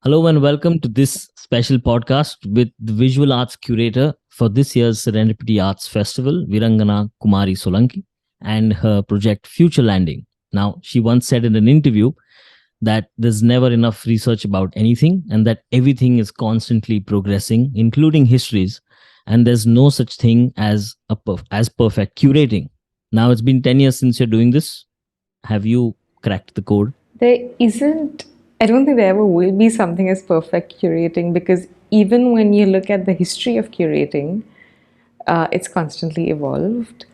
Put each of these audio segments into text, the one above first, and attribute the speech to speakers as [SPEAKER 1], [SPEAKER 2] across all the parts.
[SPEAKER 1] Hello and welcome to this special podcast with the visual arts curator for this year's Serendipity Arts Festival, Veeranganakumari Solanki, and her project Future Landing. Now, she once said in an interview that there's never enough research about anything and that everything is constantly progressing, including histories, and there's no such thing as as perfect curating. Now, it's been 10 years since you're doing this. Have you cracked the code?
[SPEAKER 2] There isn't, I don't think there ever will be something as perfect curating, because even when you look at the history of curating, it's constantly evolved.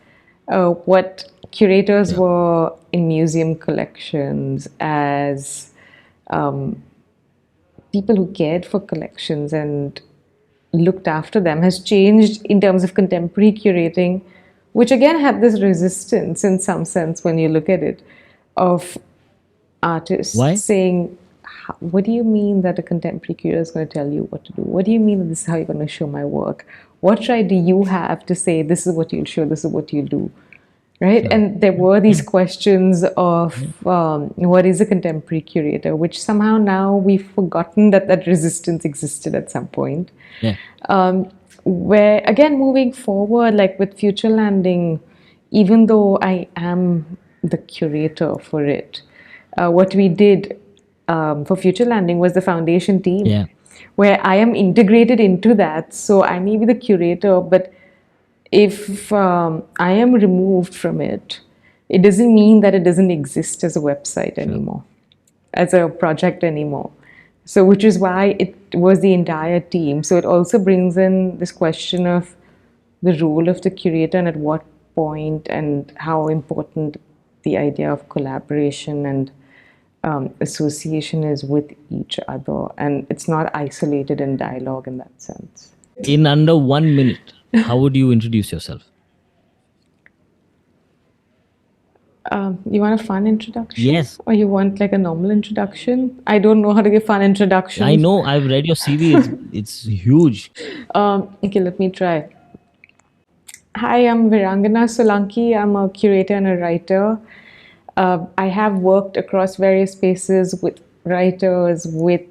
[SPEAKER 2] What curators were in museum collections as people who cared for collections and looked after them has changed in terms of contemporary curating, which again had this resistance in some sense when you look at it, of artists
[SPEAKER 1] Why?
[SPEAKER 2] saying, what do you mean that a contemporary curator is going to tell you what to do? What do you mean that this is how you're going to show my work? What right do you have to say this is what you'll show, this is what you'll do? Right?
[SPEAKER 1] Sure.
[SPEAKER 2] And there were these questions of what is a contemporary curator, which somehow now we've forgotten that that resistance existed at some point.
[SPEAKER 1] Yeah.
[SPEAKER 2] Where, again, moving forward, like with Future Landing, even though I am the curator for it, what we did for Future Landing was the foundation team,
[SPEAKER 1] Yeah.
[SPEAKER 2] where I am integrated into that. So I may be the curator, but if I am removed from it, it doesn't mean that it doesn't exist as a website anymore, as a project anymore. So, which is why it was the entire team. So it also brings in this question of the role of the curator and at what point, and how important the idea of collaboration and association is with each other. And it's not isolated in dialogue in that sense.
[SPEAKER 1] In under 1 minute, how would you introduce yourself?
[SPEAKER 2] You want a fun introduction?
[SPEAKER 1] Yes.
[SPEAKER 2] Or you want like a normal introduction? I don't know how to give fun introductions.
[SPEAKER 1] I know, I've read your CV. It's huge.
[SPEAKER 2] Okay, let me try. Hi, I'm Veerangana Solanki. I'm a curator and a writer. I have worked across various spaces with writers, with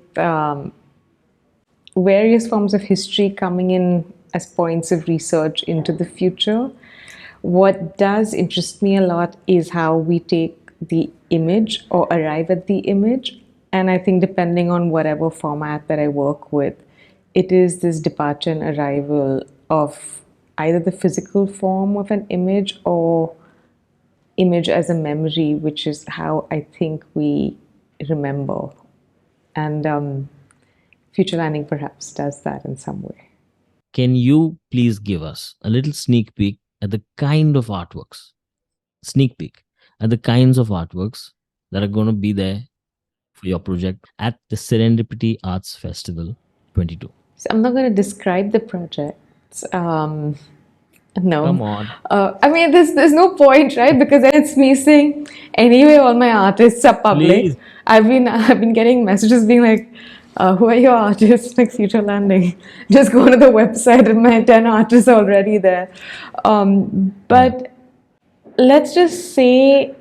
[SPEAKER 2] various forms of history coming in as points of research into the future. What does interest me a lot is how we take the image or arrive at the image. And I think depending on whatever format that I work with, it is this departure and arrival of either the physical form of an image or image as a memory, which is how I think we remember. And Future Landing perhaps does that in some way.
[SPEAKER 1] Can you please give us a little sneak peek at the kind of artworks, the kinds of artworks that are going to be there for your project at the Serendipity Arts Festival 22?
[SPEAKER 2] So I'm not going to describe the projects. No.
[SPEAKER 1] Come on.
[SPEAKER 2] I mean, there's no point, right? Because then it's me saying, anyway, all my artists are public.
[SPEAKER 1] Please.
[SPEAKER 2] I've been getting messages being like, who are your artists? Like Future Landing. Just go to the website and my 10 artists are already there. But let's just say,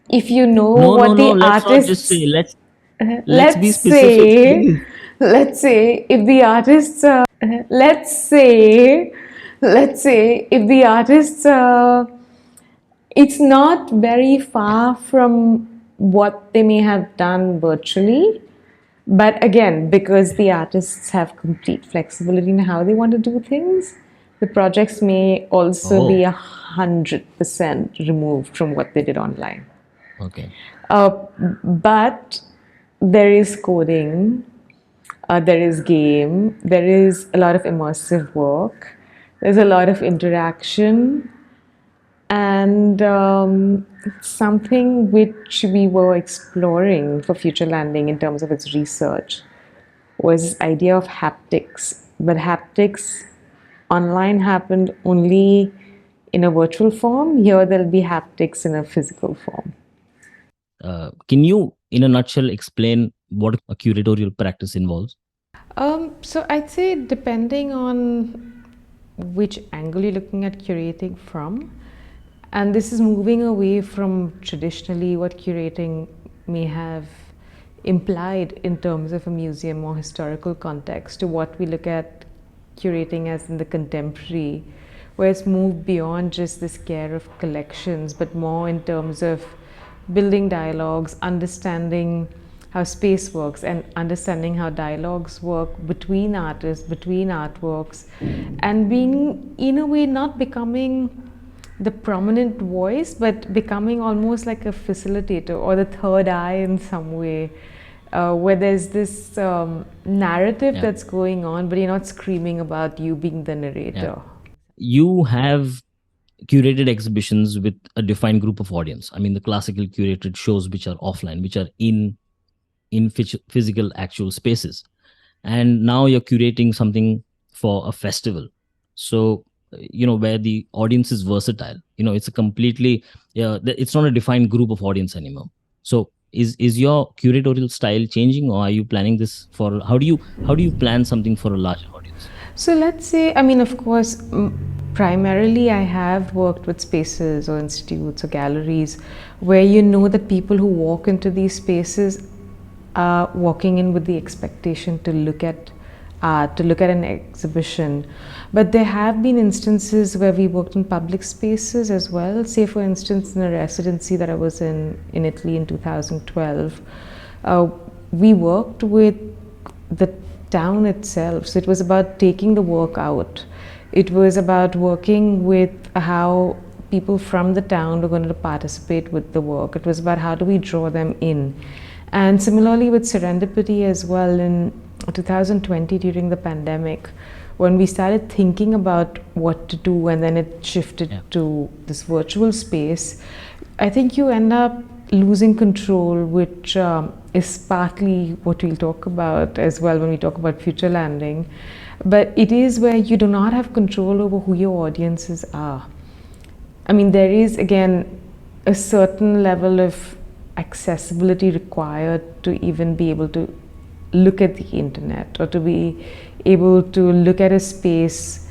[SPEAKER 2] if you know what the
[SPEAKER 1] let's not
[SPEAKER 2] artists...
[SPEAKER 1] just say, let's be
[SPEAKER 2] let's
[SPEAKER 1] specific.
[SPEAKER 2] say,
[SPEAKER 1] please.
[SPEAKER 2] let's say if the artists if the artists it's not very far from what they may have done virtually, but again, because the artists have complete flexibility in how they want to do things, the projects may also be 100% removed from what they did online.
[SPEAKER 1] Okay.
[SPEAKER 2] But there is coding, there is game, there is a lot of immersive work, there's a lot of interaction, and something which we were exploring for Future Landing in terms of its research was this idea of haptics. But haptics online happened only in a virtual form. Here there'll be haptics in a physical form.
[SPEAKER 1] Can you, in a nutshell, explain what a curatorial practice involves?
[SPEAKER 2] So I'd say depending on which angle you're looking at curating from, and this is moving away from traditionally what curating may have implied in terms of a museum or historical context to what we look at curating as in the contemporary, where it's moved beyond just this care of collections, but more in terms of building dialogues, understanding how space works, and understanding how dialogues work between artists, between artworks, and being, in a way, not becoming the prominent voice, but becoming almost like a facilitator or the third eye in some way, where there's this narrative that's going on, but you're not screaming about you being the narrator.
[SPEAKER 1] You have curated exhibitions with a defined group of audience. I mean, the classical curated shows which are offline, which are in physical actual spaces, and now you're curating something for a festival. So where the audience is versatile. It's a completely it's not a defined group of audience anymore. So is your curatorial style changing, or are you planning this for how do you plan something for a larger audience?
[SPEAKER 2] So let's say, I mean, of course, primarily I have worked with spaces or institutes or galleries where that people who walk into these spaces are walking in with the expectation to look at art, to look at an exhibition. But there have been instances where we worked in public spaces as well. Say, for instance, in a residency that I was in Italy in 2012, we worked with the town itself. So it was about taking the work out. It was about working with how people from the town were going to participate with the work. It was about how do we draw them in. And similarly with Serendipity as well, in 2020 during the pandemic, when we started thinking about what to do, and then it shifted to this virtual space, I think you end up losing control, which is partly what we'll talk about as well when we talk about future landing. But it is where you do not have control over who your audiences are. I mean, there is, again, a certain level of accessibility required to even be able to look at the internet, or to be able to look at a space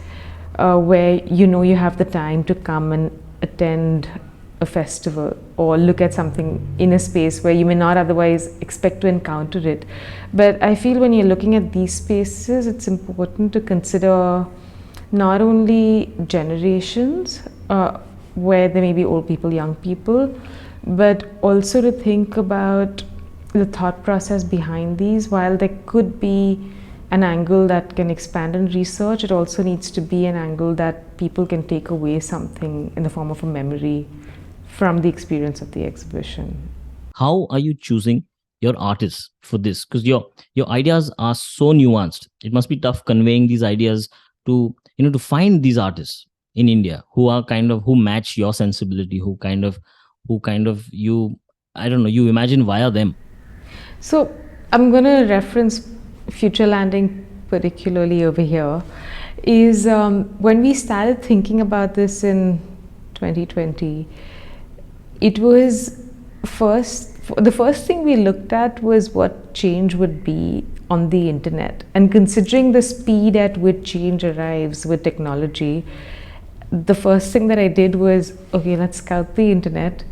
[SPEAKER 2] where you have the time to come and attend a festival, or look at something in a space where you may not otherwise expect to encounter it. But I feel when you're looking at these spaces, it's important to consider not only generations, where there may be old people, young people, but also to think about the thought process behind these. While there could be an angle that can expand in research, it also needs to be an angle that people can take away something in the form of a memory from the experience of the exhibition.
[SPEAKER 1] How are you choosing your artists for this? Because your ideas are so nuanced. It must be tough conveying these ideas to to find these artists in India who match your sensibility, who you imagine via them.
[SPEAKER 2] So I'm going to reference future landing particularly over here. Is when we started thinking about this in 2020, it was the first thing we looked at was what change would be on the internet, and considering the speed at which change arrives with technology, the first thing that I did was, okay, let's scout the internet,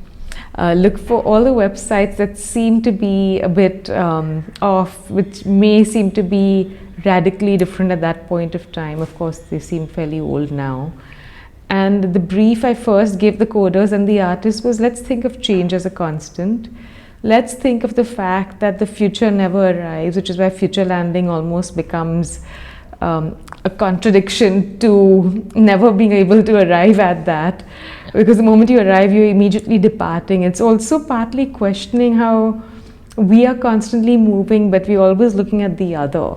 [SPEAKER 2] look for all the websites that seem to be a bit off, which may seem to be radically different at that point of time. Of course, they seem fairly old now. And the brief I first gave the coders and the artists was, let's think of change as a constant. Let's think of the fact that the future never arrives, which is why future landing almost becomes a contradiction to never being able to arrive at that. Because the moment you arrive, you're immediately departing. It's also partly questioning how we are constantly moving, but we're always looking at the other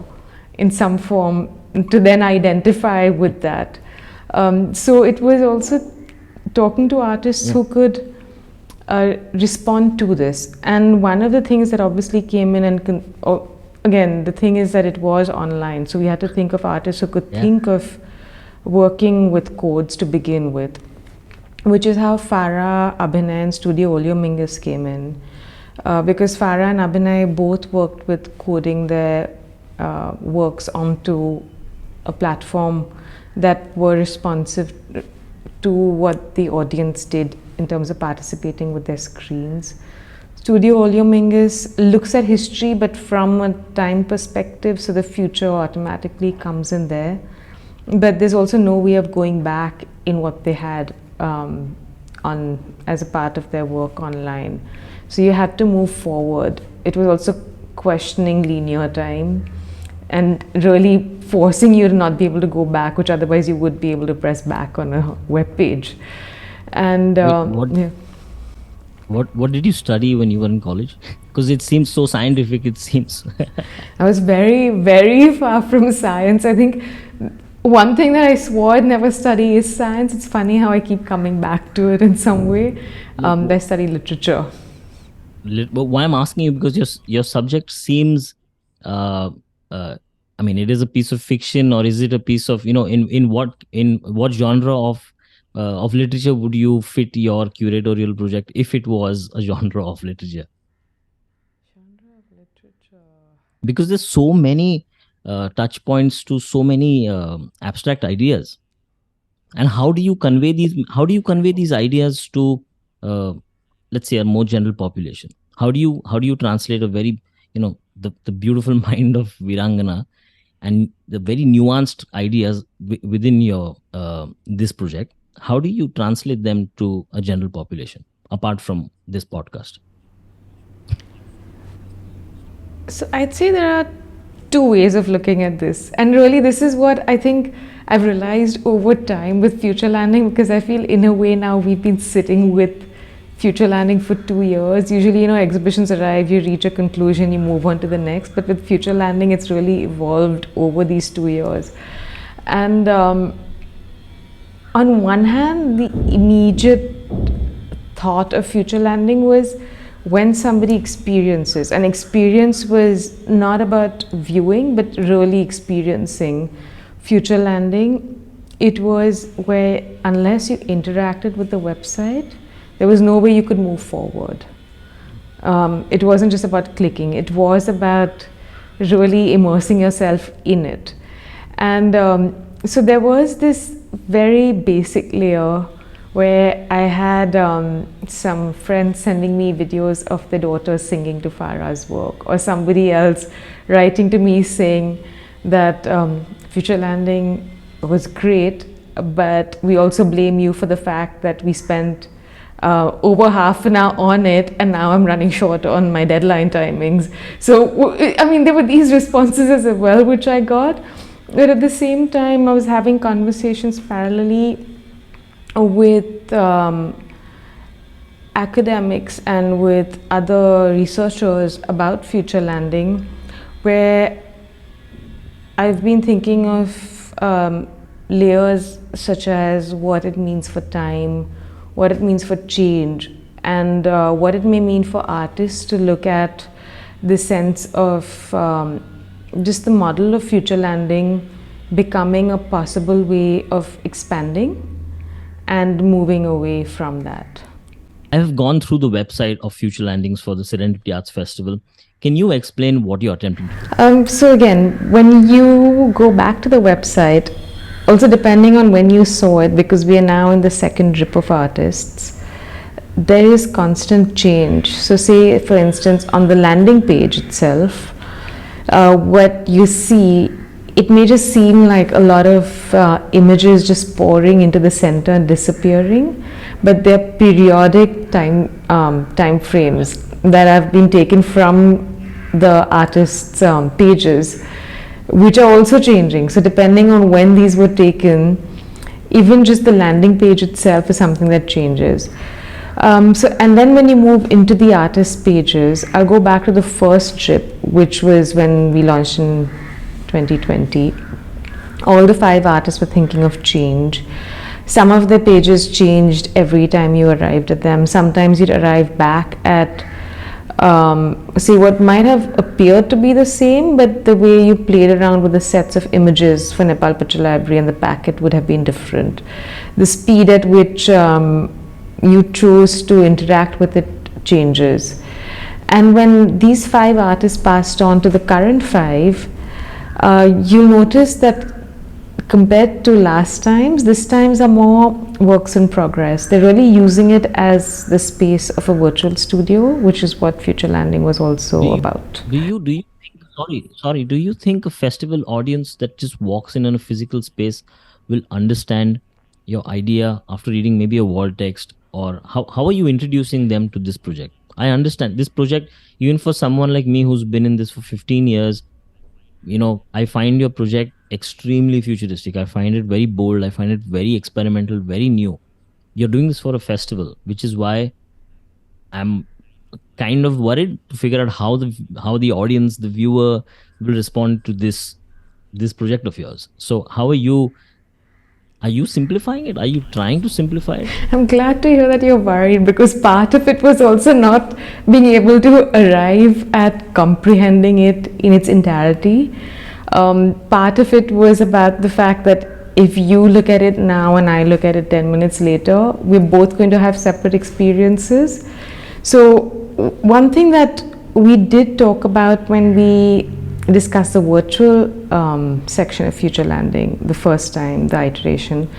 [SPEAKER 2] in some form to then identify with that. So it was also talking to artists who could respond to this. And one of the things that obviously came in, and again, the thing is that it was online. So we had to think of artists who could think of working with codes to begin with, which is how Farah, Abhinay, and Studio Olio Mingus came in. Because Farah and Abhinay both worked with coding their works onto a platform that were responsive to what the audience did in terms of participating with their screens. Studio Oleomingus looks at history but from a time perspective, so the future automatically comes in there. But there's also no way of going back in what they had on as a part of their work online. So you had to move forward. It was also questioning linear time and really forcing you to not be able to go back, which otherwise you would be able to press back on a web page. And
[SPEAKER 1] what did you study when you were in college? Because it seems so scientific, it seems.
[SPEAKER 2] I was very, very far from science. I think one thing that I swore I'd never study is science. It's funny how I keep coming back to it in some way. I study literature.
[SPEAKER 1] But why I'm asking you, because your subject seems, I mean, it is a piece of fiction, or is it a piece of, in what genre of literature would you fit your curatorial project if it was a genre of literature?
[SPEAKER 2] Genre of literature.
[SPEAKER 1] Because there's so many touch points to so many abstract ideas, and how do you convey these ideas to let's say a more general population? How do you translate a very the beautiful mind of Veerangana and the very nuanced ideas within your this project? How do you translate them to a general population apart from this podcast?
[SPEAKER 2] So I'd say there are two ways of looking at this, and really this is what I think I've realized over time with Future Landing, because I feel in a way now we've been sitting with Future Landing for 2 years. Usually, exhibitions arrive, you reach a conclusion, you move on to the next, but with Future Landing it's really evolved over these 2 years. And on one hand, the immediate thought of Future Landing was when somebody experiences, and experience was not about viewing but really experiencing Future Landing. It was where unless you interacted with the website, there was no way you could move forward. It wasn't just about clicking, it was about really immersing yourself in it. And so there was this very basic layer where I had some friends sending me videos of their daughters singing to Farah's work, or somebody else writing to me saying that Future Landing was great, but we also blame you for the fact that we spent over half an hour on it and now I'm running short on my deadline timings. So I mean, there were these responses as well which I got, but at the same time I was having conversations parallelly with academics and with other researchers about Future Landing, where I've been thinking of layers such as what it means for time, what it means for change, and what it may mean for artists to look at the sense of just the model of Future Landing becoming a possible way of expanding and moving away from that.
[SPEAKER 1] I have gone through the website of Future Landings for the Serendipity Arts Festival. Can you explain what you're attempting to do?
[SPEAKER 2] So again, when you go back to the website, also depending on when you saw it, because we are now in the second drip of artists, there is constant change. So say, for instance, on the landing page itself, what you see, it may just seem like a lot of images just pouring into the center and disappearing, but they're periodic time frames that have been taken from the artists' pages, which are also changing. So depending on when these were taken, even just the landing page itself is something that changes. And then when you move into the artist pages, I'll go back to the first drip, which was when we launched in 2020. All the 5 artists were thinking of change. Some of the pages changed every time you arrived at them. Sometimes you'd arrive back at see what might have appeared to be the same, but the way you played around with the sets of images for Nepal Picture Library and the packet would have been different. The speed at which you chose to interact with it changes. And when these 5 artists passed on to the current 5, you notice that compared to last times, this times are more works in progress. They're really using it as the space of a virtual studio, which is what Future Landing was also about.
[SPEAKER 1] Do you think, sorry, do you think a festival audience that just walks in a physical space will understand your idea after reading maybe a wall text? Or how are you introducing them to this project? I understand this project, even for someone like me who's been in this for 15 years, I find your project extremely futuristic. I find it very bold. I find it very experimental, very new. You're doing this for a festival, which is why I'm kind of worried to figure out how the audience, the viewer, will respond to this project of yours. So how are you simplifying it? Are you trying to simplify it?
[SPEAKER 2] I'm glad to hear that you're worried, because part of it was also not being able to arrive at comprehending it in its entirety. Part of it was about the fact that if you look at it now and I look at it 10 minutes later, we're both going to have separate experiences. So one thing that we did talk about when we discussed the virtual section of Future Landing the first time, the iteration,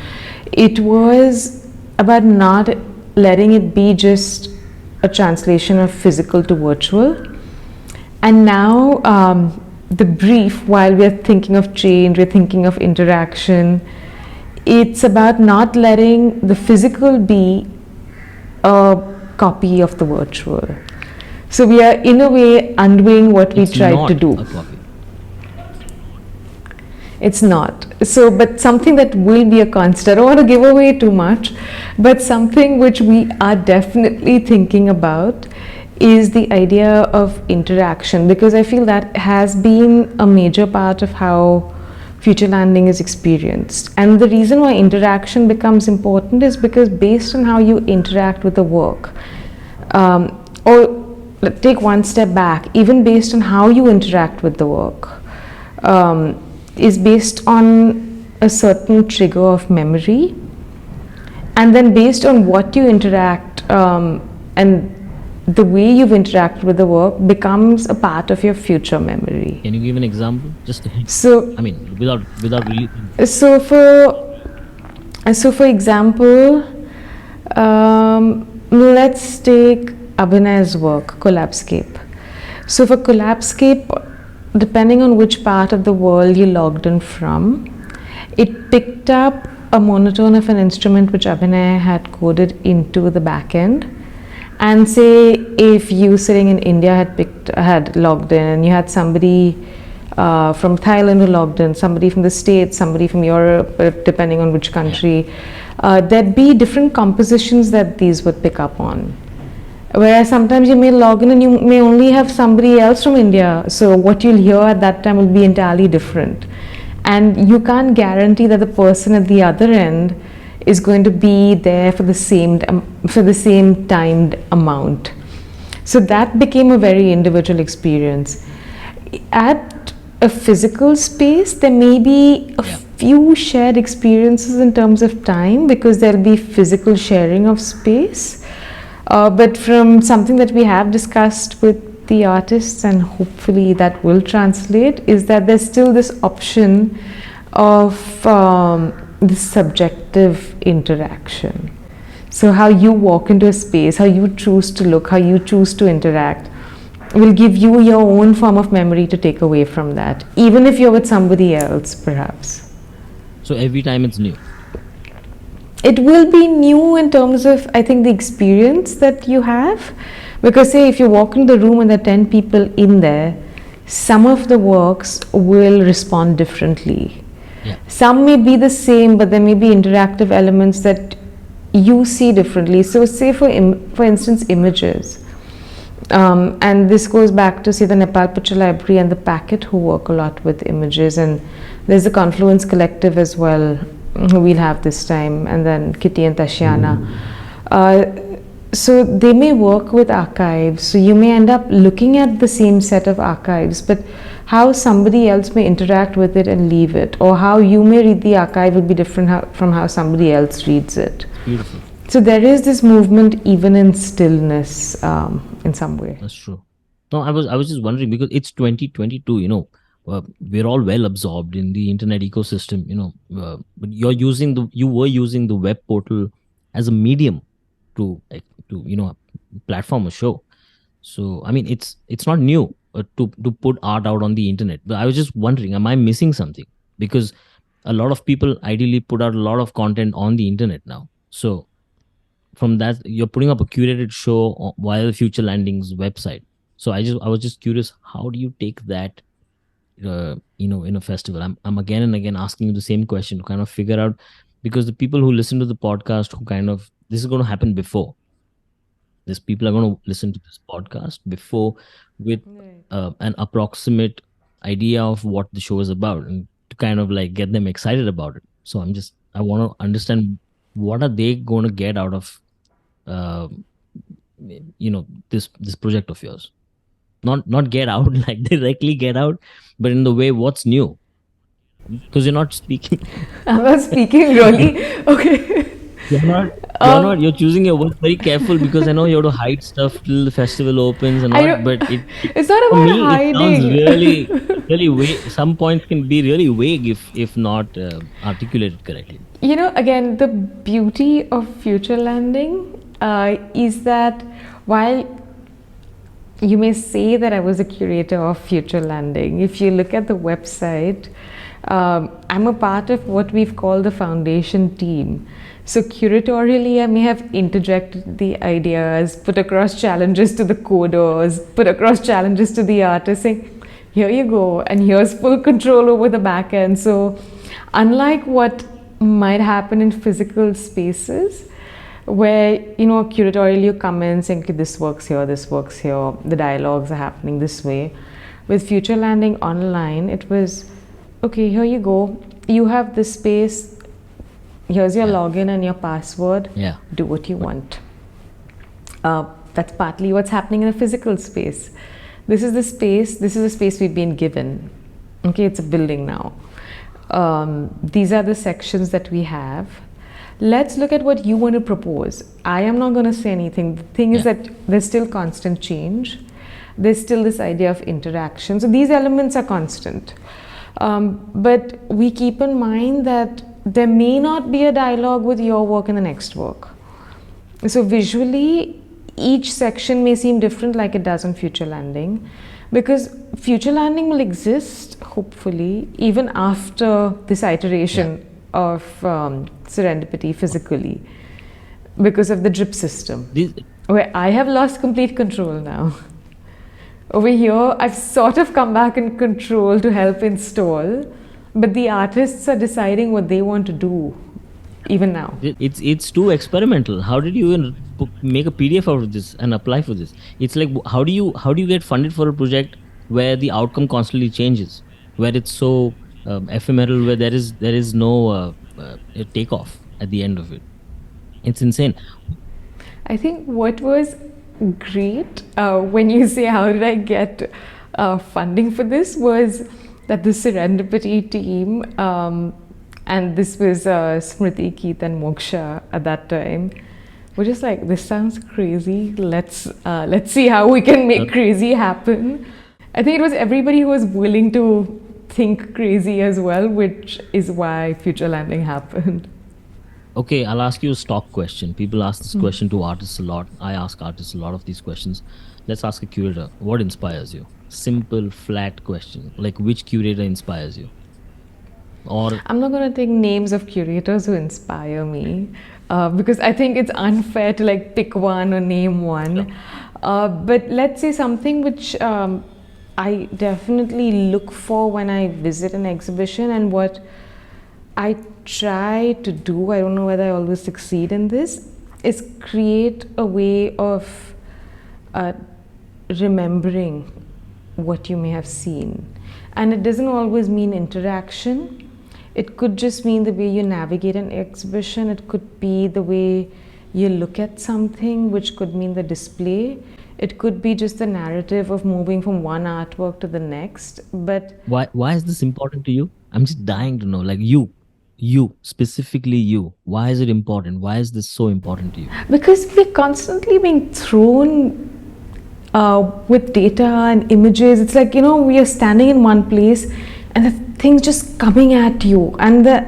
[SPEAKER 2] it was about not letting it be just a translation of physical to virtual. And now the brief, while we're thinking of change, we're thinking of interaction, it's about not letting the physical be a copy of the virtual. So we are in a way undoing what we tried to do.
[SPEAKER 1] A copy.
[SPEAKER 2] It's not. So, but something that will be a constant. I don't want to give away too much, but something which we are definitely thinking about is the idea of interaction, because I feel that has been a major part of how Future Landing is experienced. And the reason why interaction becomes important is because based on how you interact with the work, or take one step back, even based on how you interact with the work, is based on a certain trigger of memory, and then based on what you interact and the way you've interacted with the work becomes a part of your future memory.
[SPEAKER 1] Can you give an example? Just
[SPEAKER 2] So,
[SPEAKER 1] I mean, without really.
[SPEAKER 2] So for example, let's take Abhinay's work, Collapscape. So for Collapscape, depending on which part of the world you logged in from, it picked up a monotone of an instrument which Abhinay had coded into the back end. And say if you sitting in India had logged in, and you had somebody from Thailand who logged in, somebody from the States, somebody from Europe, depending on which country, there'd be different compositions that these would pick up on. Whereas sometimes you may log in and you may only have somebody else from India, so what you'll hear at that time will be entirely different. And you can't guarantee that the person at the other end is going to be there for the same timed amount. So that became a very individual experience. At a physical space, there may be a few shared experiences in terms of time, because there'll be physical sharing of space. But from something that we have discussed with the artists, and hopefully that will translate, is that there's still this option of this subjective interaction. So how you walk into a space, how you choose to look, how you choose to interact, will give you your own form of memory to take away from that, even if you're with somebody else, perhaps.
[SPEAKER 1] So every time it's new.
[SPEAKER 2] It will be new in terms of, I think, the experience that you have. Because say if you walk into the room and there are 10 people in there, some of the works will respond differently.
[SPEAKER 1] Yeah.
[SPEAKER 2] Some may be the same, but there may be interactive elements that you see differently. So say for instance, images. And this goes back to say the Nepal Picture Library and the Packet, who work a lot with images, and there's the Confluence Collective as well, who we'll have this time, and then Kitty and Tashiana. So they may work with archives, so you may end up looking at the same set of archives, but how somebody else may interact with it and leave it, or how you may read the archive will be different from how somebody else reads it.
[SPEAKER 1] Beautiful.
[SPEAKER 2] So there is this movement even in stillness in some way.
[SPEAKER 1] That's true. No, I was just wondering, because it's 2022, we're all well absorbed in the internet ecosystem, but you were using the web portal as a medium to to platform a show. So I mean, it's not new to put art out on the internet. But I was just wondering, am I missing something? Because a lot of people ideally put out a lot of content on the internet now. So from that, you're putting up a curated show via the Future Landing's website. So I was just curious, how do you take that, in a festival? I'm again and again asking you the same question to kind of figure out, because the people who listen to the podcast, who kind of, this is going to happen before these people are going to listen to this podcast before, with
[SPEAKER 2] Right.
[SPEAKER 1] an approximate idea of what the show is about, and to kind of like get them excited about it. So I want to understand, what are they going to get out of uh, this project of yours? Not get out like directly get out, but in the way, what's new? Because you're not speaking.
[SPEAKER 2] I'm not speaking really. Okay.
[SPEAKER 1] You're not. You're choosing your words very careful, because I know you have to hide stuff till the festival opens and
[SPEAKER 2] I
[SPEAKER 1] all.
[SPEAKER 2] don't,
[SPEAKER 1] But
[SPEAKER 2] it's not
[SPEAKER 1] for
[SPEAKER 2] about
[SPEAKER 1] me, it sounds
[SPEAKER 2] hiding.
[SPEAKER 1] really vague. Some points can be really vague if not articulated correctly.
[SPEAKER 2] Again, the beauty of Future Landing is that while you may say that I was a curator of Future Landing, if you look at the website, I'm a part of what we've called the foundation team. So curatorially, I may have interjected the ideas, put across challenges to the coders, put across challenges to the artists, saying, here you go, and here's full control over the back end. So unlike what might happen in physical spaces, where curatorial, you come in saying, okay, this works here, the dialogues are happening this way. With Future Landing online, it was, okay, here you go, you have this space, here's your login and your password,
[SPEAKER 1] Yeah.
[SPEAKER 2] do what you want. That's partly what's happening in a physical space. This is the space we've been given. Okay, it's a building now. These are the sections that we have. Let's look at what you want to propose. I am not going to say anything. The thing is that there's still constant change. There's still this idea of interaction. So these elements are constant. But we keep in mind that there may not be a dialogue with your work and the next work. So visually, each section may seem different, like it does on Future Landing, because Future Landing will exist, hopefully, even after this iteration of Serendipity physically, because of the drip system, where I have lost complete control now. Over here, I've sort of come back in control to help install, but the artists are deciding what they want to do even now.
[SPEAKER 1] It's too experimental. How did you even make a PDF out of this and apply for this? It's like, how do you get funded for a project where the outcome constantly changes, where it's so ephemeral, where there is no takeoff at the end of it? It's insane.
[SPEAKER 2] I think what was great when you say how did I get funding for this was that the Serendipity team, and this was Smriti, Keith and Moksha at that time, were just like, this sounds crazy, let's see how we can make crazy happen. I think it was everybody who was willing to think crazy as well, which is why Future Landing happened.
[SPEAKER 1] Okay, I'll ask you a stock question. People ask this question to artists a lot. I ask artists a lot of these questions. Let's ask a curator. What inspires you? Simple, flat question. Like, which curator inspires you? Or
[SPEAKER 2] I'm not going to take names of curators who inspire me, because I think it's unfair to like pick one or name one. But let's say something which I definitely look for when I visit an exhibition, and what I try to do, I don't know whether I always succeed in this, is create a way of remembering what you may have seen. And it doesn't always mean interaction. It could just mean the way you navigate an exhibition. It could be the way you look at something, which could mean the display. It could be just the narrative of moving from one artwork to the next. But
[SPEAKER 1] why is this important to you? I'm just dying to know. Like, you specifically, you. Why is it important? Why is this so important to you?
[SPEAKER 2] because we're constantly being thrown with data and images. It's like, we are standing in one place and the thing's just coming at you, and the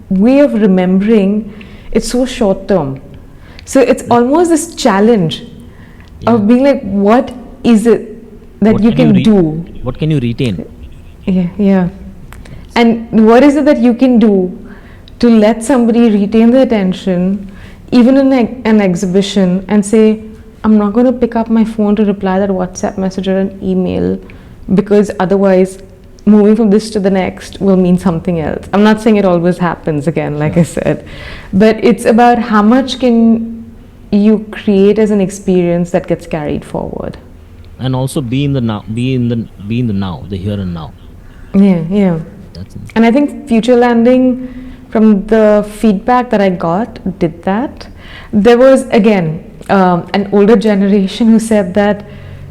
[SPEAKER 2] way of remembering, it's so short term. So it's almost this challenge of being like, what is it that
[SPEAKER 1] What
[SPEAKER 2] you can do?
[SPEAKER 1] What can you retain?
[SPEAKER 2] Yeah. And what is it that you can do to let somebody retain their attention, even in an exhibition, and say, I'm not going to pick up my phone to reply that WhatsApp message or an email, because otherwise moving from this to the next will mean something else. I'm not saying it always happens, again, like I said, but it's about how much can you create as an experience that gets carried forward.
[SPEAKER 1] And also be in the now, be in the now, the here and now.
[SPEAKER 2] Yeah.
[SPEAKER 1] That's it.
[SPEAKER 2] And I think Future Landing, from the feedback that I got, did that. There was, again, an older generation who said that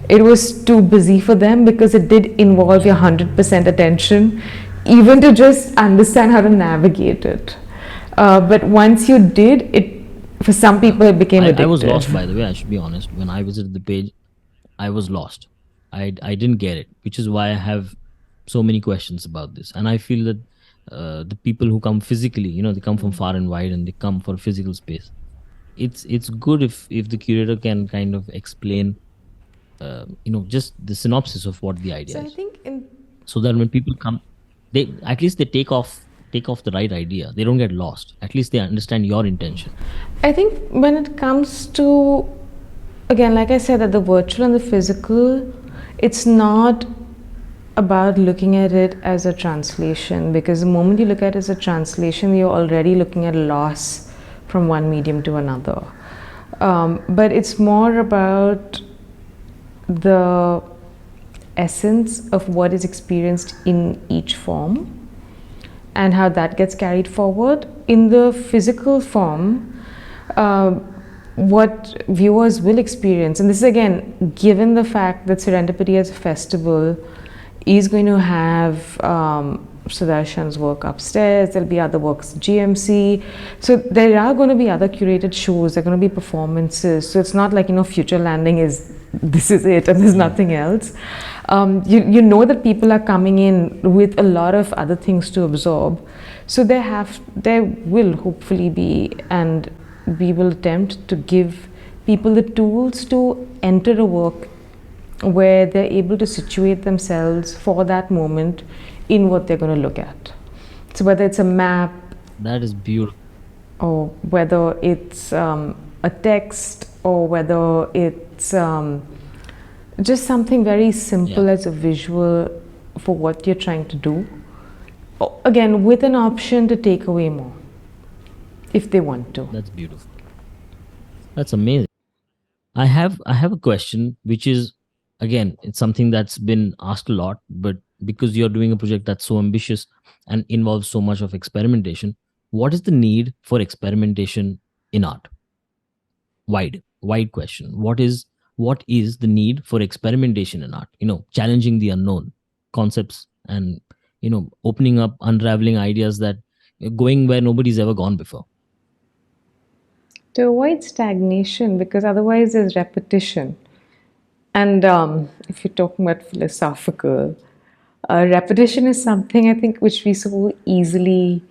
[SPEAKER 2] it was too busy for them because it did involve your 100% attention, even to just understand how to navigate it. But once you did it, for some people it became addictive.
[SPEAKER 1] I was lost, by the way, I should be honest. When I visited the page, I was lost. I didn't get it, which is why I have so many questions about this. And I feel that the people who come physically, they come from far and wide and they come for physical space. It's good if the curator can kind of explain, just the synopsis of what the idea
[SPEAKER 2] So I
[SPEAKER 1] is,
[SPEAKER 2] think
[SPEAKER 1] so that when people come, they at least they take off the right idea. They don't get lost. At least they understand your intention.
[SPEAKER 2] I think when it comes to, again, like I said, that the virtual and the physical, it's not about looking at it as a translation, because the moment you look at it as a translation, you're already looking at loss from one medium to another. But it's more about the essence of what is experienced in each form and how that gets carried forward. In the physical form, what viewers will experience, and this is again given the fact that Serendipity as a festival is going to have Sudarshan's work upstairs, there'll be other works, GMC, so there are going to be other curated shows, there are going to be performances, so it's not like, Future Landing is, this is it and there's nothing else. You know that people are coming in with a lot of other things to absorb, so there will hopefully be, and we will attempt to give people the tools to enter a work where they're able to situate themselves for that moment in what they're going to look at. So whether it's a map,
[SPEAKER 1] That is beautiful.
[SPEAKER 2] or whether it's a text, or whether it's just something very simple as a visual for what you're trying to do. Again, with an option to take away more if they want to.
[SPEAKER 1] That's beautiful. That's amazing. I have a question, which is, again, it's something that's been asked a lot, but because you're doing a project that's so ambitious and involves so much of experimentation, what is the need for experimentation in art? Wide question. What is the need for experimentation in art? Challenging the unknown concepts, and opening up, unraveling ideas, that going where nobody's ever gone before.
[SPEAKER 2] To avoid stagnation, because otherwise there's repetition. And if you're talking about philosophical, repetition is something I think which we so easily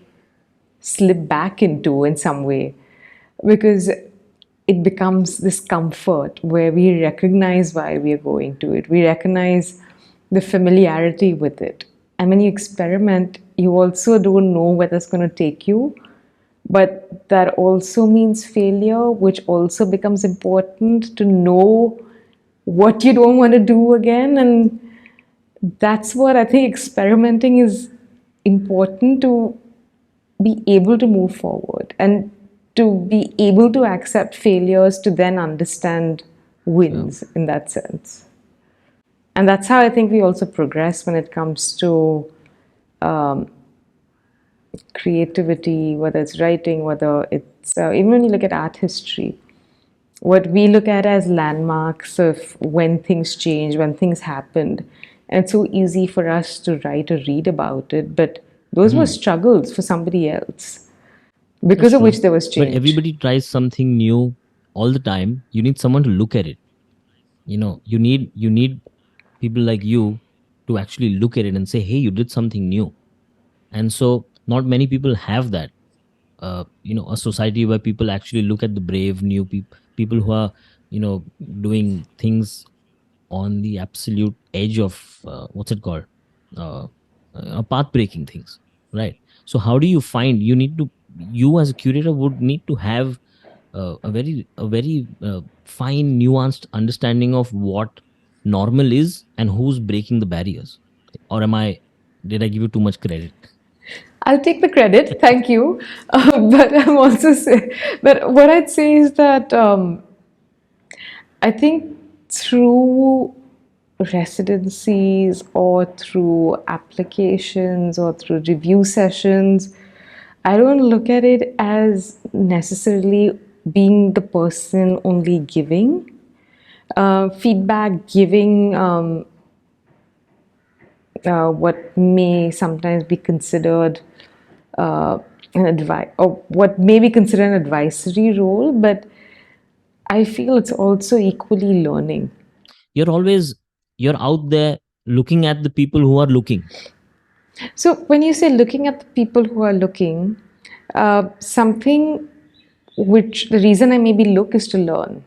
[SPEAKER 2] slip back into in some way, because it becomes this comfort where we recognize why we are going to it. We recognize the familiarity with it. And when you experiment, you also don't know where that's going to take you. But that also means failure, which also becomes important to know what you don't want to do again. And that's what I think experimenting is important, to be able to move forward and to be able to accept failures, to then understand wins in that sense. And that's how I think we also progress when it comes to creativity, whether it's writing, whether it's even when you look at art history, what we look at as landmarks of when things change, when things happened. And it's so easy for us to write or read about it, but those were struggles for somebody else, because of which there was change.
[SPEAKER 1] But everybody tries something new all the time. You need someone to look at it. you need people like you to actually look at it and say, hey, you did something new. And so not many people have that. A society where people actually look at the brave new people who are doing things on the absolute edge of what's it called, uh, path breaking things, right? So how do you find, you as a curator would need to have a very fine nuanced understanding of what normal is and who's breaking the barriers? Or did I give you too much credit?
[SPEAKER 2] I'll take the credit, thank you. But I'm also say, but what I'd say is that I think through residencies or through applications or through review sessions, I don't look at it as necessarily being the person only giving feedback, giving what may sometimes be considered an advice, or what may be considered an advisory role, but I feel it's also equally learning.
[SPEAKER 1] You're out there looking at the people who are looking.
[SPEAKER 2] So when you say looking at the people who are looking, something which the reason I maybe look is to learn.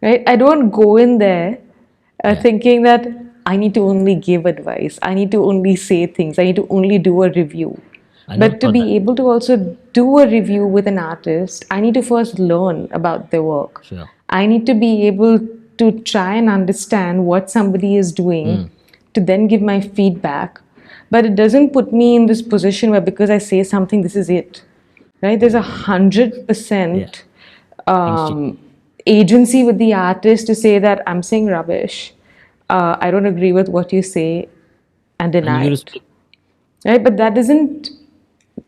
[SPEAKER 2] Right? I don't go in there thinking that I need to only give advice, I need to only say things, I need to only do a review.
[SPEAKER 1] I never
[SPEAKER 2] But to
[SPEAKER 1] thought that.
[SPEAKER 2] be able to also do a review with an artist, I need to first learn about their work.
[SPEAKER 1] Sure.
[SPEAKER 2] I need to be able to try and understand what somebody is doing to then give my feedback. But it doesn't put me in this position where because I say something, this is it. Right? There's 100% agency with the artist to say that I'm saying rubbish. I don't agree with what you say and
[SPEAKER 1] And
[SPEAKER 2] deny
[SPEAKER 1] you
[SPEAKER 2] it.
[SPEAKER 1] respect.
[SPEAKER 2] Right? But that doesn't,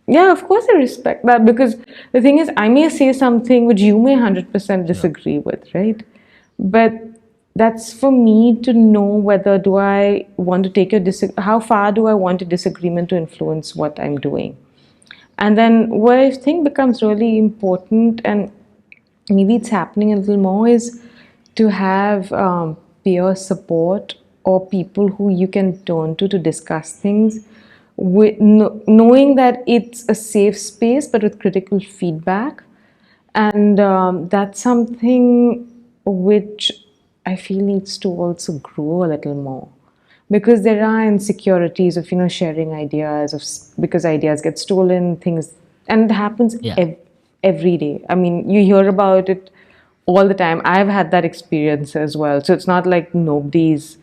[SPEAKER 2] yeah, of course I respect that, because the thing is, I may say something which you may 100% disagree with, right? But that's for me to know whether do I want to take how far do I want a disagreement to influence what I'm doing. And then what I think becomes really important, and maybe it's happening a little more, is to have peer support or people who you can turn to discuss things, with knowing that it's a safe space but with critical feedback. And that's something which I feel needs to also grow a little more, because there are insecurities of sharing ideas, because ideas get stolen, things, and it happens
[SPEAKER 1] Yeah.
[SPEAKER 2] every day. I mean, you hear about it all the time. I've had that experience as well, so it's not like nobody's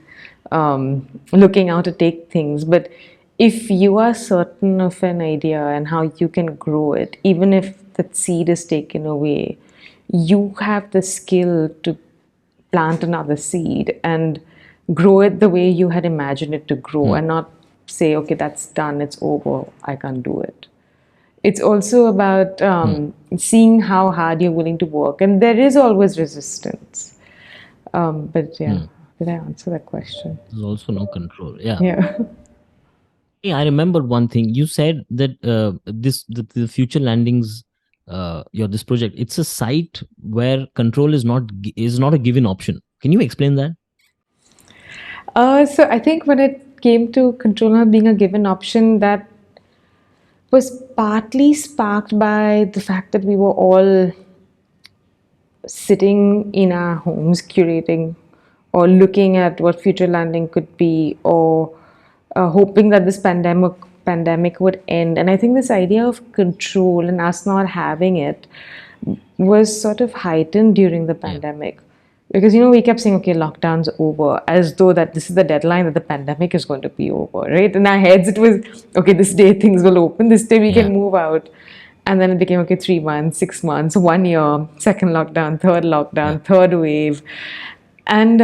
[SPEAKER 2] looking out to take things. But if you are certain of an idea and how you can grow it, even if that seed is taken away, you have the skill to plant another seed and grow it the way you had imagined it to grow, and not say, okay, that's done, it's over, I can't do it. It's also about seeing how hard you're willing to work, and there is always resistance. But yeah, did I answer that question?
[SPEAKER 1] There's also no control. Yeah.
[SPEAKER 2] Yeah.
[SPEAKER 1] Hey, I remember one thing you said, that the future landings, this project, it's a site where control is not a given option. Can you explain that?
[SPEAKER 2] So I think when it came to control not being a given option, that was partly sparked by the fact that we were all sitting in our homes curating or looking at what future landing could be, or hoping that this pandemic would end. And I think this idea of control and us not having it was sort of heightened during the
[SPEAKER 1] Yeah.
[SPEAKER 2] pandemic, because we kept saying, okay, lockdown's over, as though that this is the deadline that the pandemic is going to be over, right? In our heads it was, okay, this day things will open, this day we
[SPEAKER 1] Yeah.
[SPEAKER 2] can move out. And then it became, okay, 3 months, 6 months, 1 year, second
[SPEAKER 1] Yeah.
[SPEAKER 2] lockdown, third wave. And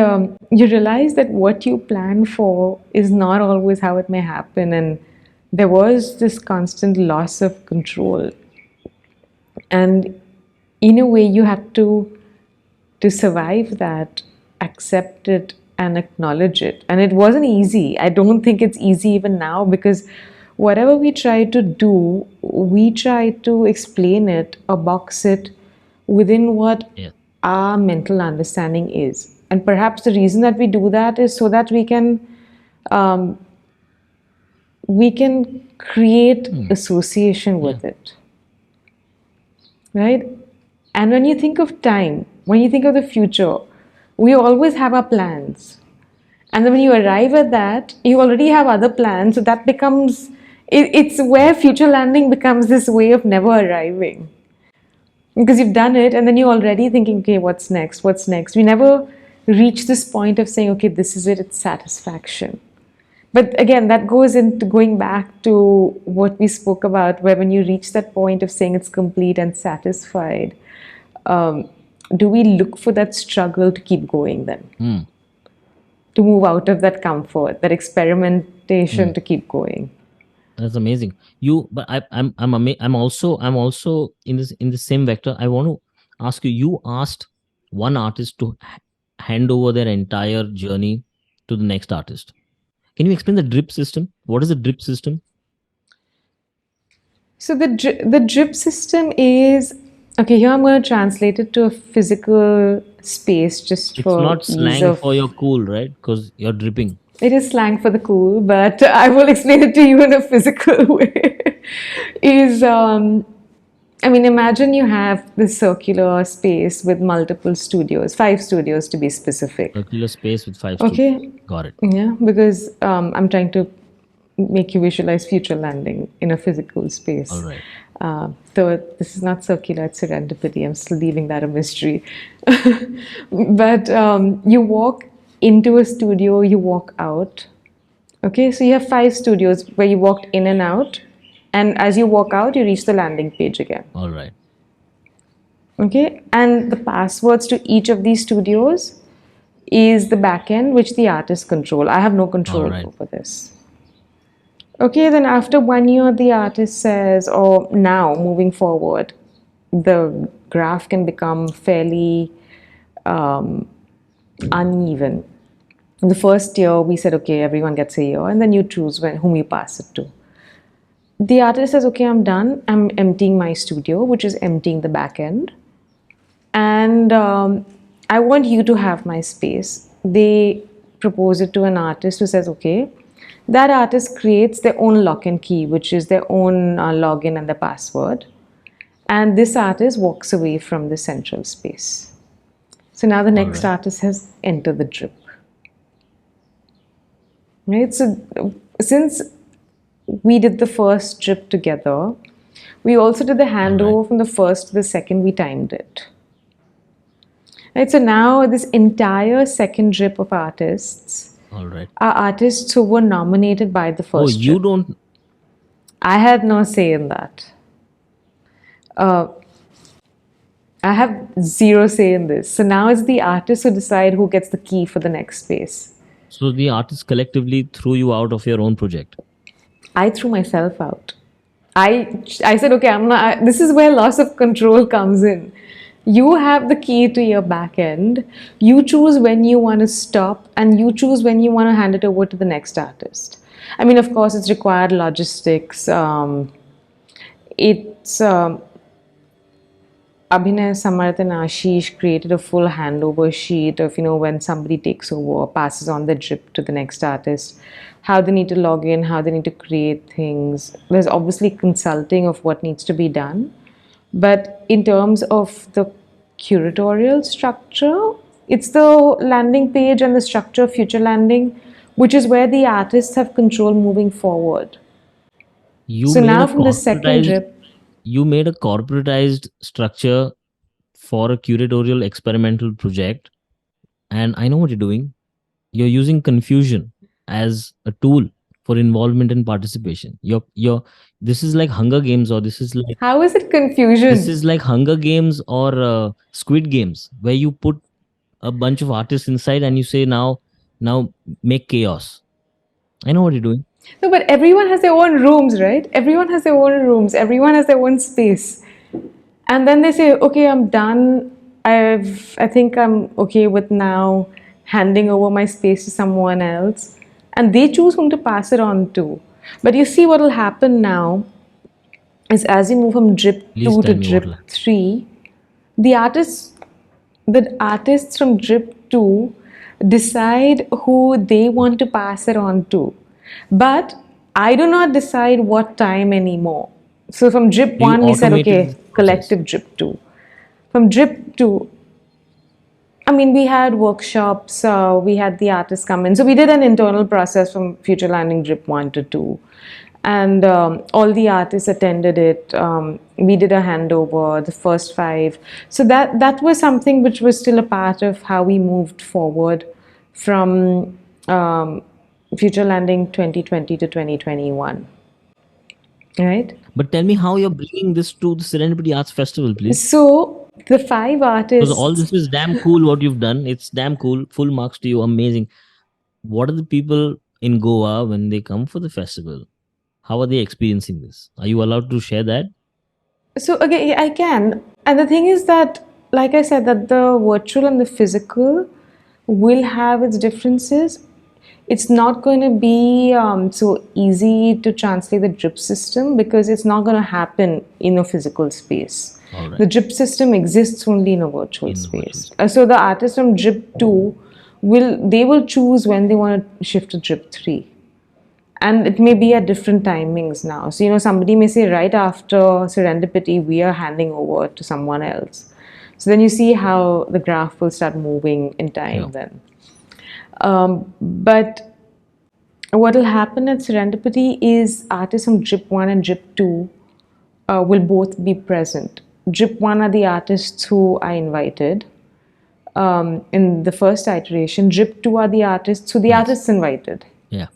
[SPEAKER 2] you realize that what you plan for is not always how it may happen. And there was this constant loss of control. And in a way, you had to survive that, accept it, and acknowledge it. And it wasn't easy. I don't think it's easy even now, because whatever we try to do, we try to explain it or box it within what
[SPEAKER 1] Yeah.
[SPEAKER 2] our mental understanding is. And perhaps the reason that we do that is so that um, we can create association with it, right? And when you think of time, when you think of the future, we always have our plans. And then when you arrive at that, you already have other plans. So that becomes, it's where future landing becomes this way of never arriving. Because you've done it and then you're already thinking, okay, what's next? What's next? We never reach this point of saying, okay, this is it, it's satisfaction. But again, that goes into going back to what we spoke about, where when you reach that point of saying it's complete and satisfied, do we look for that struggle to keep going then? To move out of that comfort, that experimentation to keep going.
[SPEAKER 1] That's amazing. But I'm also in the same vector. I want to ask you. You asked one artist to hand over their entire journey to the next artist. Can you explain the drip system? What is the drip system?
[SPEAKER 2] So the drip system is, okay, here I'm going to translate it to a physical space just
[SPEAKER 1] It's
[SPEAKER 2] for
[SPEAKER 1] not
[SPEAKER 2] ease
[SPEAKER 1] slang
[SPEAKER 2] of.
[SPEAKER 1] for your cool, right? Because you're dripping.
[SPEAKER 2] It is slang for the cool, but I will explain it to you in a physical way. I mean, imagine you have this circular space with multiple studios, 5 studios to be specific.
[SPEAKER 1] Circular space with 5
[SPEAKER 2] Okay.
[SPEAKER 1] studios. Got it.
[SPEAKER 2] Yeah, because I'm trying to make you visualize future landing in a physical space.
[SPEAKER 1] All right.
[SPEAKER 2] So this is not circular, it's serendipity. I'm still leaving that a mystery. But you walk into a studio, you walk out. Okay, so you have 5 studios where you walked in and out. And as you walk out, you reach the landing page again.
[SPEAKER 1] All right.
[SPEAKER 2] Okay, and the passwords to each of these studios is the backend which the artists control. I have no control
[SPEAKER 1] All right.
[SPEAKER 2] over this. Okay, then after 1 year, the artist says, or now moving forward, the graph can become fairly uneven. In the first year, we said, okay, everyone gets a year, and then you choose whom you pass it to. The artist says, okay, I'm done. I'm emptying my studio, which is emptying the back end. And I want you to have my space. They propose it to an artist who says, okay. That artist creates their own lock and key, which is their own login and the password. And this artist walks away from the central space. So now the next artist has entered the drip. Right? So since we did the first drip together, we also did the handover from the first to the second, we timed it. Right? So now this entire second drip of artists are artists who were nominated by the first drip.
[SPEAKER 1] You don't...
[SPEAKER 2] I had no say in that. I have zero say in this. So now it's the artists who decide who gets the key for the next space.
[SPEAKER 1] So the artists collectively threw you out of your own project.
[SPEAKER 2] I threw myself out. I said, okay, I'm not. This is where loss of control comes in. You have the key to your back end. You choose when you want to stop, and you choose when you want to hand it over to the next artist. I mean, of course, it's required logistics. Abhinay, Samarth and Ashish created a full handover sheet of, when somebody takes over, passes on the drip to the next artist, how they need to log in, how they need to create things. There's obviously consulting of what needs to be done. But in terms of the curatorial structure, it's the landing page and the structure of future landing, which is where the artists have control moving forward. So now from the second drip,
[SPEAKER 1] you made a corporatized structure for a curatorial experimental project, and I know what you're doing. You're using confusion as a tool for involvement and participation. This is like Hunger Games, or this is like...
[SPEAKER 2] How is it confusion?
[SPEAKER 1] This is like Hunger Games or Squid Games, where you put a bunch of artists inside and you say, now make chaos. I know what you're doing.
[SPEAKER 2] No, but everyone has their own rooms, right? Everyone has their own rooms. Everyone has their own space. And then they say, okay, I'm done. I think I'm okay with now handing over my space to someone else. And they choose whom to pass it on to. But you see what will happen now is as you move from drip 2 to drip 3, the artists from drip 2 decide who they want to pass it on to. But I do not decide what time anymore. So from drip
[SPEAKER 1] You
[SPEAKER 2] 1, we said,
[SPEAKER 1] automated
[SPEAKER 2] okay,
[SPEAKER 1] this process.
[SPEAKER 2] collective drip 2. From drip 2, I mean, we had workshops, we had the artists come in. So we did an internal process from Future Landing Drip 1 to 2. And all the artists attended it. We did a handover, the first 5. So that was something which was still a part of how we moved forward from Future Landing 2020 to 2021. Right?
[SPEAKER 1] But tell me how you're bringing this to the Serendipity Arts Festival, please.
[SPEAKER 2] So the 5
[SPEAKER 1] Because all
[SPEAKER 2] artists.
[SPEAKER 1] this is damn cool what you've done. It's damn cool. Full marks to you. Amazing. What are the people in Goa when they come for the festival? How are they experiencing this? Are you allowed to share that?
[SPEAKER 2] So again, I can. And the thing is that, like I said, that the virtual and the physical will have its differences. It's not going to be so easy to translate the drip system because it's not going to happen in a physical space.
[SPEAKER 1] All right.
[SPEAKER 2] The drip system exists only in a virtual
[SPEAKER 1] In the virtual
[SPEAKER 2] space. So the artists from drip 2 will choose when they want to shift to drip 3. And it may be at different timings now. So, somebody may say right after Serendipity, we are handing over to someone else. So then you see how the graph will start moving in time then. But what will happen at Serendipity is artists from Drip 1 and Drip 2 will both be present. Drip 1 are the artists who I invited in the first iteration. Drip 2 are the artists who the artists invited.
[SPEAKER 1] Yeah.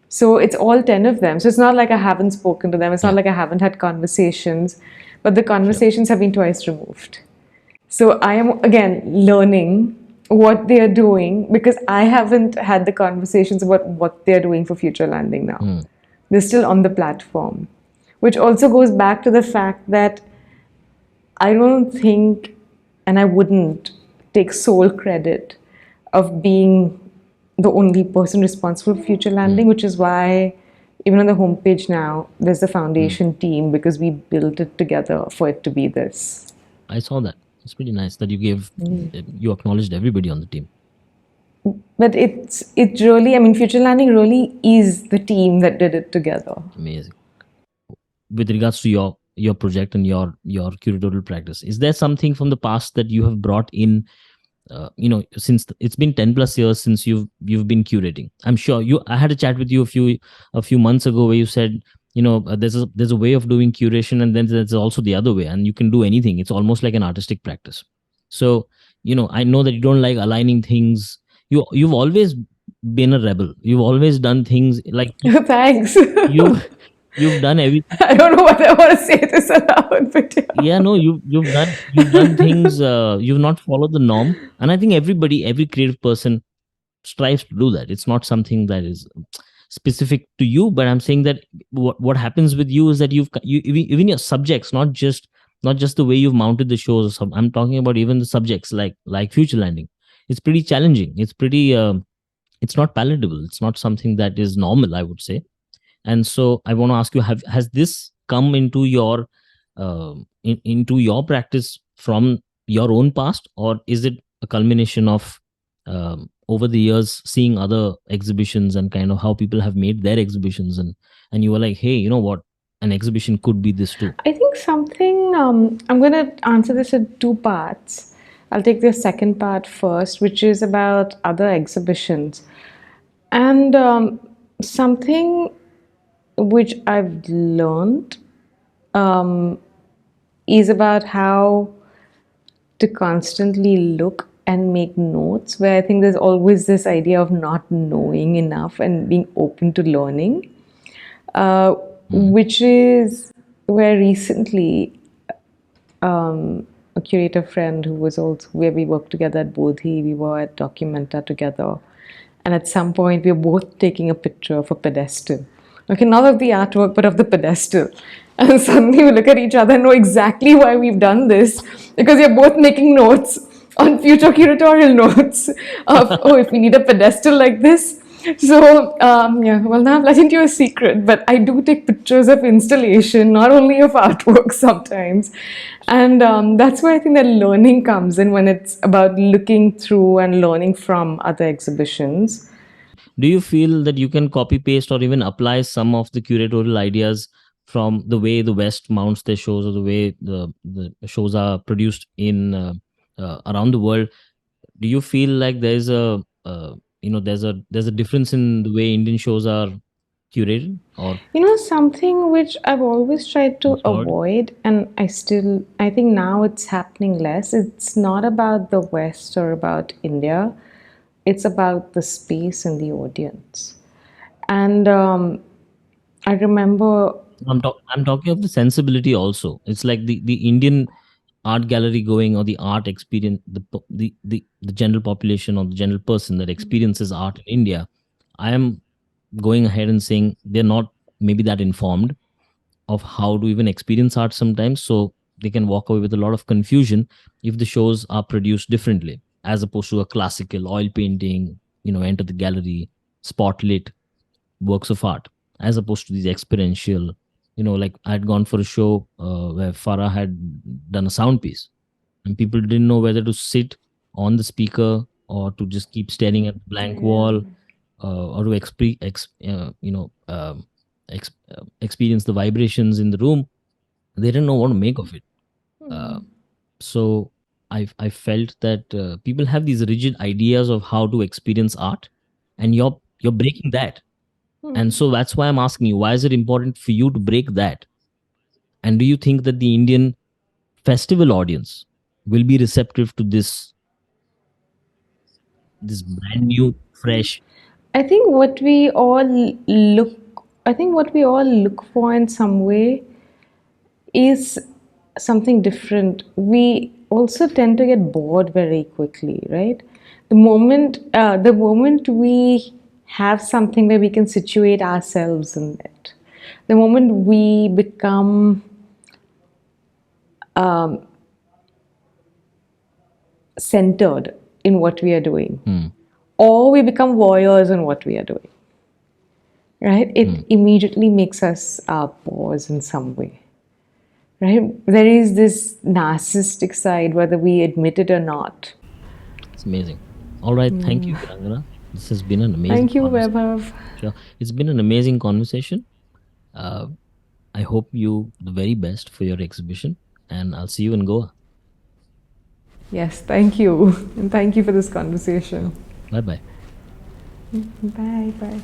[SPEAKER 2] So it's all 10 of them. So it's not like I haven't spoken to them. It's not like I haven't had conversations, but the conversations have been twice removed. So I am, again, learning what they are doing because I haven't had the conversations about what they're doing for Future Landing now. They're still on the platform, which also goes back to the fact that I don't think, and I wouldn't take sole credit of being the only person responsible for Future Landing, which is why even on the homepage now, there's the foundation team because we built it together for it to be this.
[SPEAKER 1] I saw that. It's pretty nice that you acknowledged everybody on the team.
[SPEAKER 2] But it really, I mean, Future Landing really is the team that did it together.
[SPEAKER 1] Amazing. With regards to your project and your curatorial practice, is there something from the past that you have brought in? Since it's been 10 plus years since you've been curating. I'm sure I had a chat with you a few months ago where you said, there's a way of doing curation and then there's also the other way, and you can do anything. It's almost like an artistic practice. So, I know that you don't like aligning things. You've always been a rebel. You've always done things like
[SPEAKER 2] Thanks.
[SPEAKER 1] You've done everything.
[SPEAKER 2] I don't know what I want to say this aloud, but
[SPEAKER 1] yeah, no, you've done things. You've not followed the norm, and I think every creative person strives to do that. It's not something that is specific to you, but I'm saying that what happens with you is that you even your subjects, not just the way you've mounted the shows. I'm talking about even the subjects like Future Landing. It's pretty challenging. It's pretty. It's not palatable. It's not something that is normal, I would say. And so I want to ask you: has this come into your into your practice from your own past, or is it a culmination of over the years seeing other exhibitions and kind of how people have made their exhibitions, and you were like, hey, you know what, an exhibition could be this too?
[SPEAKER 2] I think something. I'm going to answer this in 2 parts. I'll take the second part first, which is about other exhibitions, and something which I've learned is about how to constantly look and make notes, where I think there's always this idea of not knowing enough and being open to learning, which is where recently a curator friend who was also where we worked together at Bodhi, we were at Documenta together, and at some point we were both taking a picture of a pedestal. Okay, not of the artwork, but of the pedestal. And suddenly we look at each other and know exactly why we've done this, because we're both making notes on future curatorial notes of, oh, if we need a pedestal like this, So, yeah, well, now I'm letting you a secret, but I do take pictures of installation, not only of artwork sometimes. And that's where I think that learning comes in when it's about looking through and learning from other exhibitions.
[SPEAKER 1] Do you feel that you can copy paste or even apply some of the curatorial ideas from the way the West mounts their shows or the way the shows are produced in around the world? Do you feel like there's a there's a difference in the way Indian shows are curated or
[SPEAKER 2] Something which I've always tried to
[SPEAKER 1] ensured?
[SPEAKER 2] avoid, and I think now it's happening less. It's not about the West or about India, it's about the space and the audience. And I remember,
[SPEAKER 1] I'm talking of the sensibility also. It's like the Indian art gallery going or the art experience, the general population or the general person that experiences art in India. I am going ahead and saying they're not maybe that informed of how to even experience art sometimes. So they can walk away with a lot of confusion if the shows are produced differently, as opposed to a classical oil painting, enter the gallery, spotlit works of art, as opposed to these experiential, like I had gone for a show where Farah had done a sound piece and people didn't know whether to sit on the speaker or to just keep staring at the blank wall or to experience the vibrations in the room. They didn't know what to make of it. Uh, so I felt that people have these rigid ideas of how to experience art, and you're breaking that. And so that's why I'm asking you, why is it important for you to break that? And do you think that the Indian festival audience will be receptive to this brand new, fresh?
[SPEAKER 2] I think what we all look for in some way is something different. We also tend to get bored very quickly, right? The moment we have something where we can situate ourselves in it, the moment we become centered in what we are doing, or we become voyeurs in what we are doing, right? It immediately makes us pause in some way, right? There is this narcissistic side, whether we admit it or not.
[SPEAKER 1] It's amazing. All right, thank you, Virangana. This has been an amazing
[SPEAKER 2] Thank you,
[SPEAKER 1] conversation.
[SPEAKER 2] Vaibhav.
[SPEAKER 1] Sure, it's been an amazing conversation. Uh, I hope you the very best for your exhibition, and I'll see you in Goa.
[SPEAKER 2] Yes, thank you. And thank you for this conversation.
[SPEAKER 1] Bye bye.
[SPEAKER 2] Bye bye.